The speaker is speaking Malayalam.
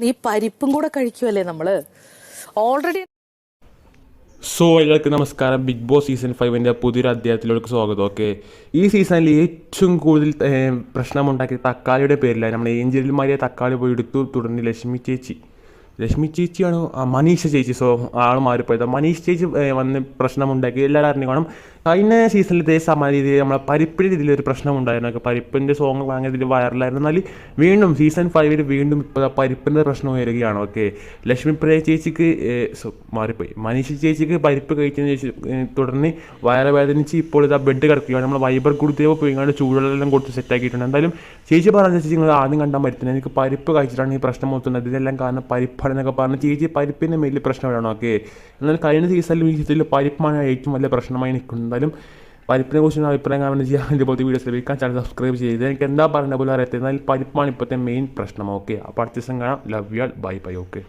ഈ പരിപ്പും കൂടെ കഴിക്കുമല്ലേ നമ്മള് ഓൾറെഡി. എല്ലാവർക്കും നമസ്കാരം. ബിഗ് ബോസ് സീസൺ 5 പുതിയൊരു അധ്യായത്തിലേക്ക് സ്വാഗതം. ഓക്കെ, ഈ സീസണിൽ ഏറ്റവും കൂടുതൽ പ്രശ്നമുണ്ടാക്കിയ തക്കാളിയുടെ പേരിലാണ്. നമ്മൾ ഏഞ്ചലിമാരിയെ തക്കാളി പോയി എടുത്തു. തുടർന്ന് ലക്ഷ്മി ചേച്ചിയാണോ മനീഷ ചേച്ചി, ആൾ മാറിപ്പോയത്. മനീഷ് ചേച്ചി വന്ന് പ്രശ്നമുണ്ടാക്കി. എല്ലാവരും അറിഞ്ഞു കാണും. കഴിഞ്ഞ സീസണിൽ ഇതേ സമാന രീതിയിൽ നമ്മളെ പരിപ്പിൻ്റെ രീതിയിലൊരു പ്രശ്നമുണ്ടായിരുന്നു. പരിപ്പിൻ്റെ സോങ് ഭയങ്കര ഇതിൽ വൈറലായിരുന്നു. എന്നാൽ വീണ്ടും സീസൺ 5 വീണ്ടും ഇപ്പോൾ പരിപ്പിൻ്റെ പ്രശ്നം വരികയാണ്. ഓക്കെ, ലക്ഷ്മിപ്രിയ ചേച്ചിക്ക് മാറിപ്പോയി. മനീഷ ചേച്ചിക്ക് പരിപ്പ് കഴിച്ചതിന് തുടർന്ന് വയറുവേദനിച്ച് ഇപ്പോൾ ഇതാ ബെഡ് കിടക്കുകയാണ്. നമ്മൾ വൈബർ കൊടുത്തേപ്പോൾ പോയി ചൂടുവെള്ളം കൊടുത്ത് സെറ്റാക്കിയിട്ടുണ്ട്. എന്തായാലും ചേച്ചി പറഞ്ഞ ചേച്ചി നിങ്ങൾ ആദ്യം കണ്ടാൽ മരുത്തുന്നത് എനിക്ക് പരിപ്പ് കഴിച്ചിട്ടാണ് ഈ പ്രശ്നം മൊത്തുന്നത്, ഇതെല്ലാം കാരണം പരിപ്പാണെന്നൊക്കെ പറഞ്ഞ് ചേച്ചി പരിപ്പിൻ്റെ വലിയ പ്രശ്നമാണ്. ഓക്കെ, എന്നാൽ കഴിഞ്ഞ സീസണിലും ഈ സീസണിൽ പരിപ്പാണ് ഏറ്റവും വലിയ പ്രശ്നമായി നിൽക്കുന്നത്. എന്തായാലും പരിപ്പിനെ കുറിച്ചുള്ള അഭിപ്രായം കാണുന്നത് ചെയ്യാൻ ഇതുപോലത്തെ വീഡിയോസ് ലഭിക്കാൻ ചാനൽ സബ്സ്ക്രൈബ് ചെയ്ത് എനിക്ക് എന്താ പറയുന്നത് പോലും അറിയത്തില്ല. എന്നാൽ പരിപ്പാണ് ഇപ്പോഴത്തെ മെയിൻ പ്രശ്നം. ഓക്കെ, അപ്പോൾ അടുത്ത ദിവസം കാണാം. Love you all, bye bye. Okay.